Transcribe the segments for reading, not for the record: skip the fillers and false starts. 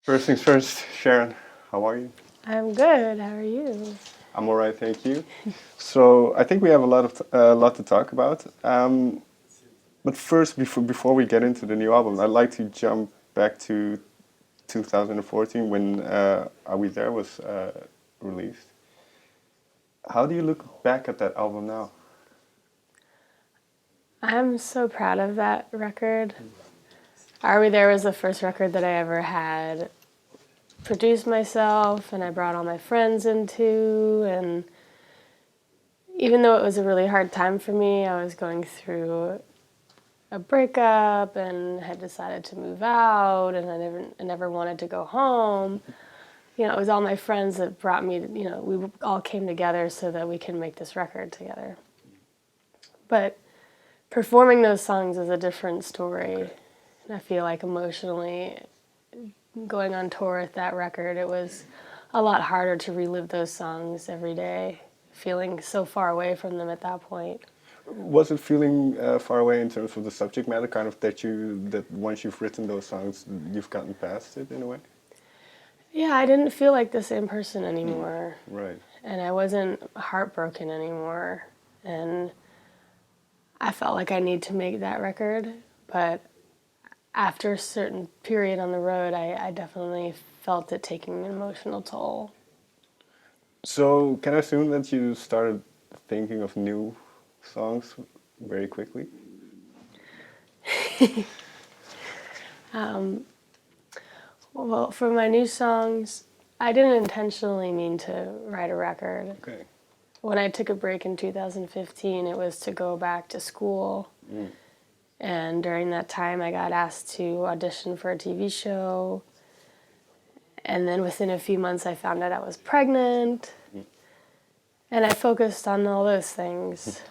First things first, Sharon, how are you? I'm good. How are you? I'm all right, thank you. So I think we have a lot to talk about. But first, before we get into the new album, I'd like to jump back to 2014 when "Are We There" was released. How do you look back at that album now? I'm so proud of that record. Are We There was the first record that I ever had produced myself and I brought all my friends into, and even though it was a really hard time for me, I was going through a breakup and had decided to move out, and I never wanted to go home. It was all my friends that brought me, we all came together so that we can make this record together. But performing those songs is a different story. I feel like emotionally, going on tour with that record, it was a lot harder to relive those songs every day, feeling so far away from them at that point. Was it feeling far away in terms of the subject matter, kind of that once you've written those songs, you've gotten past it in a way? Yeah, I didn't feel like the same person anymore. Right. And I wasn't heartbroken anymore. And I felt like I need to make that record, but after a certain period on the road, I definitely felt it taking an emotional toll. So can I assume that you started thinking of new songs very quickly? Well, for my new songs, I didn't intentionally mean to write a record. Okay. When I took a break in 2015, it was to go back to school. And during that time, I got asked to audition for a TV show. And then within a few months, I found out I was pregnant. And I focused on all those things.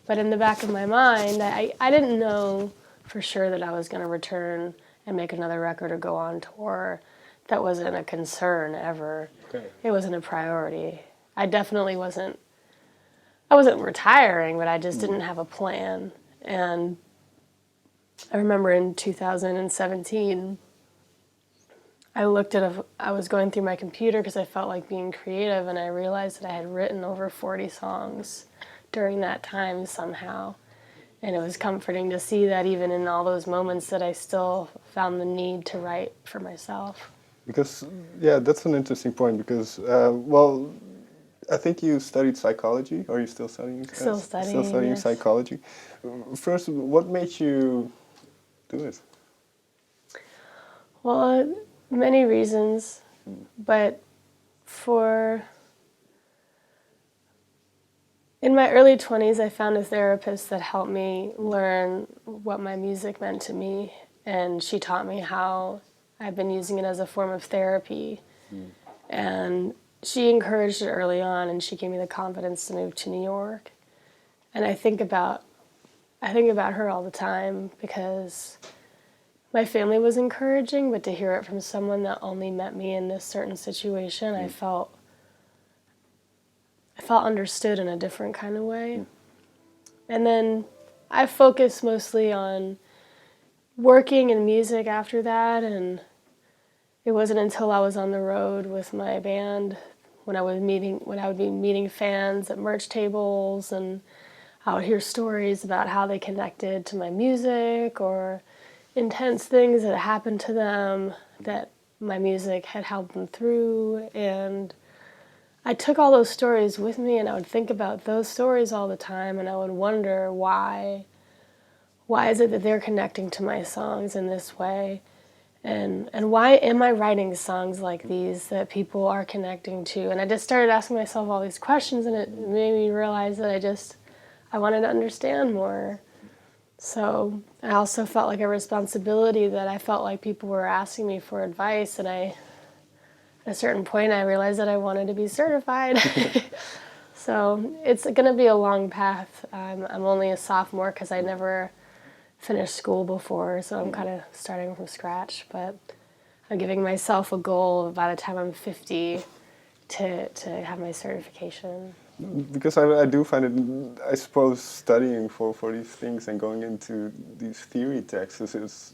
But in the back of my mind, I didn't know for sure that I was going to return and make another record or go on tour. That wasn't a concern ever. Okay. It wasn't a priority. I definitely I wasn't retiring, but I just didn't have a plan. And I remember in 2017, I was going through my computer because I felt like being creative, and I realized that I had written over 40 songs during that time somehow. And it was comforting to see that even in all those moments that I still found the need to write for myself. Because, yeah, that's an interesting point because, I think you studied psychology, or are you still studying? Still Still studying, studying yes. psychology. First, what made you do it? Well, many reasons, but for in my early 20s, I found a therapist that helped me learn what my music meant to me, and she taught me how I've been using it as a form of therapy. And she encouraged it early on, and she gave me the confidence to move to New York. And I think about her all the time because my family was encouraging, but to hear it from someone that only met me in this certain situation, I felt understood in a different kind of way. And then I focused mostly on working and music after that, and it wasn't until I was on the road with my band when I would be meeting fans at merch tables, and I would hear stories about how they connected to my music or intense things that happened to them that my music had helped them through. And I took all those stories with me, and I would think about those stories all the time, and I would wonder why is it that they're connecting to my songs in this way? And why am I writing songs like these that people are connecting to? And I just started asking myself all these questions, and it made me realize that I wanted to understand more. So I also felt like a responsibility that I felt like people were asking me for advice, and at a certain point I realized that I wanted to be certified. So it's going to be a long path. I'm only a sophomore because I never finished school before, so I'm kind of starting from scratch. But I'm giving myself a goal by the time I'm 50 to have my certification. Because I do find it, I suppose, studying for these things and going into these theory texts is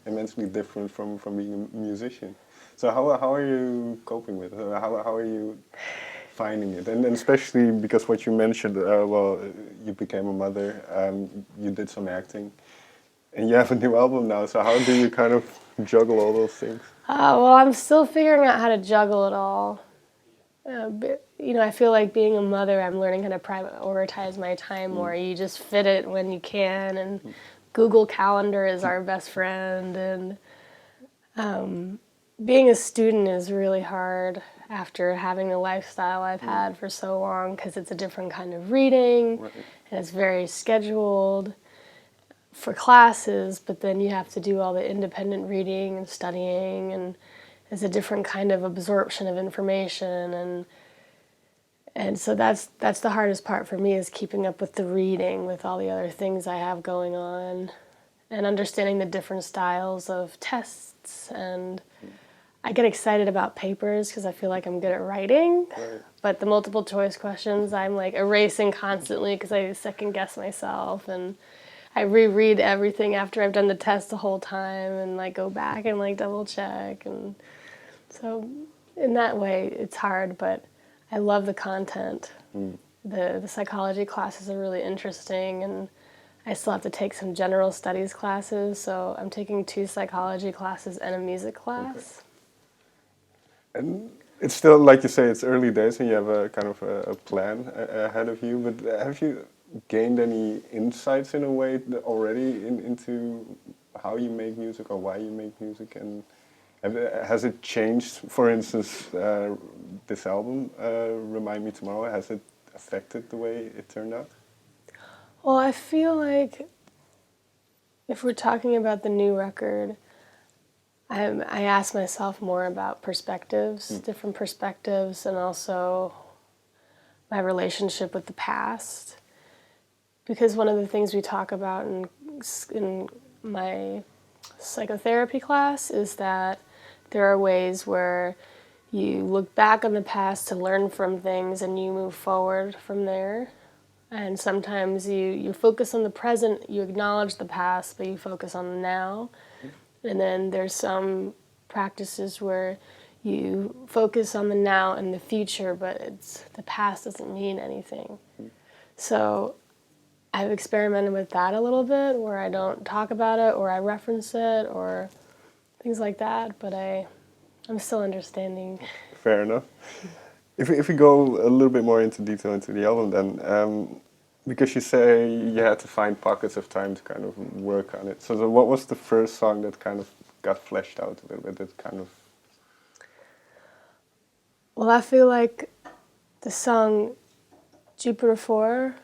immensely different from being a musician. So how are you coping with it? How are you finding it? And especially because what you mentioned, well, you became a mother, you did some acting, and you have a new album now. So how do you kind of juggle all those things? Well, I'm still figuring out how to juggle it all. I feel like being a mother, I'm learning how to prioritize my time more. You just fit it when you can, and Google Calendar is our best friend. And being a student is really hard after having the lifestyle I've had for so long, because it's a different kind of reading, Right. and it's very scheduled for classes, but then you have to do all the independent reading and studying, and it's a different kind of absorption of information, and so that's the hardest part for me, is keeping up with the reading with all the other things I have going on, and understanding the different styles of tests. And I get excited about papers because I feel like I'm good at writing, Right. but the multiple choice questions I'm like erasing constantly because I second guess myself, and I reread everything after I've done the test the whole time, and like go back and like double check. And so in that way it's hard, but I love the content. The psychology classes are really interesting, and I still have to take some general studies classes, so I'm taking 2 psychology classes and a music class. And it's still, like you say, it's early days and you have a kind of a plan ahead of you, but have you gained any insights in a way already into how you make music or why you make music? And has it changed, for instance, this album, Remind Me Tomorrow, has it affected the way it turned out? Well, I feel like if we're talking about the new record, I ask myself more about perspectives, different perspectives, and also my relationship with the past. Because one of the things we talk about in my psychotherapy class is that there are ways where you look back on the past to learn from things and you move forward from there. And sometimes you focus on the present, you acknowledge the past, but you focus on the now. And then there's some practices where you focus on the now and the future, but the past doesn't mean anything. So I've experimented with that a little bit, where I don't talk about it or I reference it or things like that, but I'm still understanding. Fair enough. If we go a little bit more into detail into the album, then because you say you had to find pockets of time to kind of work on it. So what was the first song that kind of got fleshed out a little bit? That kind of. Well, I feel like the song Jupiter 4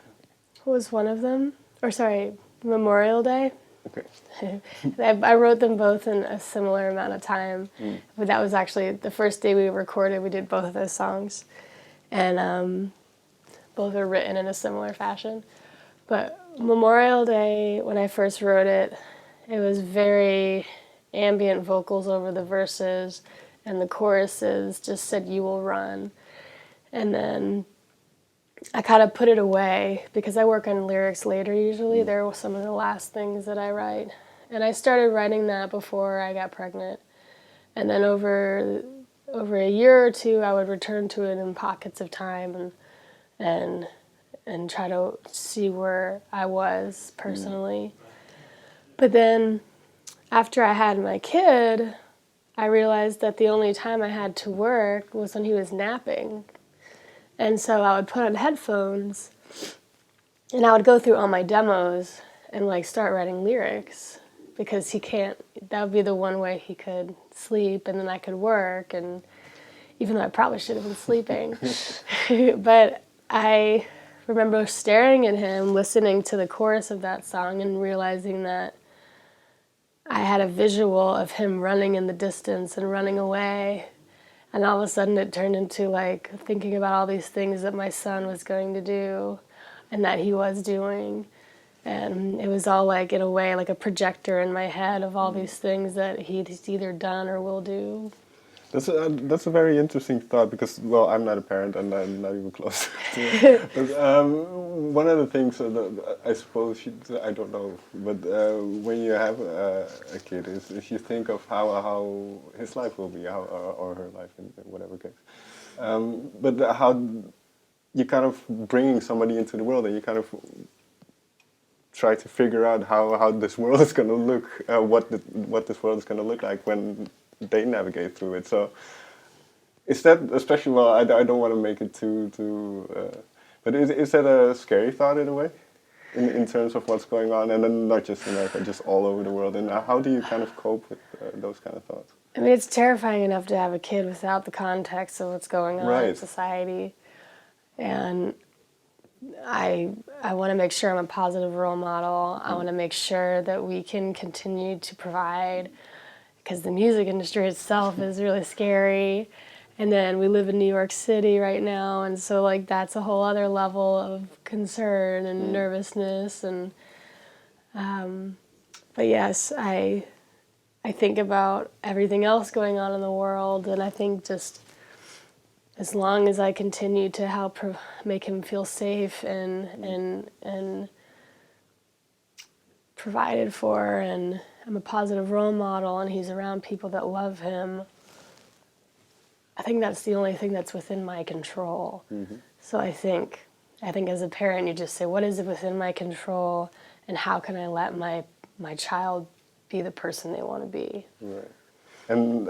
was one of them. Or sorry, Memorial Day. Okay. I wrote them both in a similar amount of time, but that was actually the first day we recorded. We did both of those songs, and both are written in a similar fashion. But Memorial Day, when I first wrote it, it was very ambient vocals over the verses, and the choruses just said, "You will run." And then I kind of put it away because I work on lyrics later usually. They're some of the last things that I write. And I started writing that before I got pregnant. And then over a year or two, I would return to it in pockets of time and try to see where I was personally. But then after I had my kid, I realized that the only time I had to work was when he was napping. And so I would put on headphones and I would go through all my demos and like start writing lyrics, because that would be the one way he could sleep, and then I could work, and even though I probably should have been sleeping. But I remember staring at him, listening to the chorus of that song and realizing that I had a visual of him running in the distance and running away. And all of a sudden it turned into like thinking about all these things that my son was going to do and that he was doing. And it was all like, in a way, like a projector in my head of all these things that he's either done or will do. That's a very interesting thought because, well, I'm not a parent and I'm not even close to it. But one of the things that I suppose I don't know, but when you have a kid, is you think of how his life will be, how or her life in whatever case. But how you kind of bringing somebody into the world and you kind of try to figure out how this world is going to look, what this world is going to look like when they navigate through it. So is that especially, well, I don't want to make it too but is that a scary thought in a way, in terms of what's going on, and then not just in America, just all over the world? And how do you kind of cope with those kind of thoughts? I mean, it's terrifying enough to have a kid without the context of what's going on in society. And I want to make sure I'm a positive role model. I want to make sure that we can continue to provide, because the music industry itself is really scary. And then we live in New York City right now, and so like that's a whole other level of concern and nervousness. And but yes, I think about everything else going on in the world, and I think just as long as I continue to help make him feel safe and provided for, and I'm a positive role model, and he's around people that love him, I think that's the only thing that's within my control. Mm-hmm. So I think as a parent, you just say, what is it within my control, and how can I let my child be the person they want to be? Right. And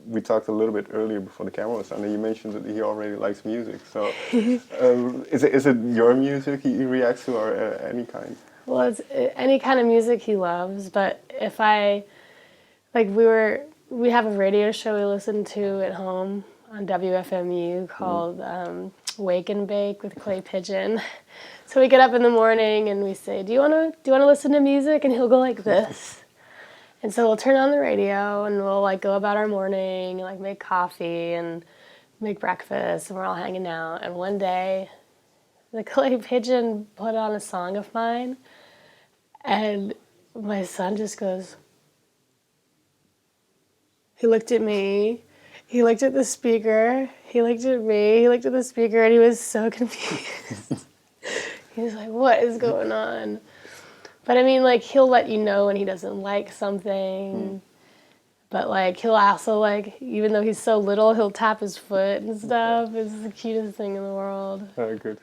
we talked a little bit earlier before the camera was on, and you mentioned that he already likes music. So is it your music he reacts to, or any kind? Well, it's any kind of music he loves, but if we have a radio show we listen to at home on WFMU called Wake and Bake with Clay Pigeon. So we get up in the morning and we say, do you want to listen to music? And he'll go like this. And so we'll turn on the radio and we'll like go about our morning, like make coffee and make breakfast, and we're all hanging out. And one day, the Clay Pigeon put on a song of mine, and my son just goes, he looked at me, he looked at the speaker, he looked at me, he looked at the speaker, and he was so confused. He was like, what is going on? But I mean, like, he'll let you know when he doesn't like something. But, like, he'll also, like, even though he's so little, he'll tap his foot and stuff. It's the cutest thing in the world. Very good.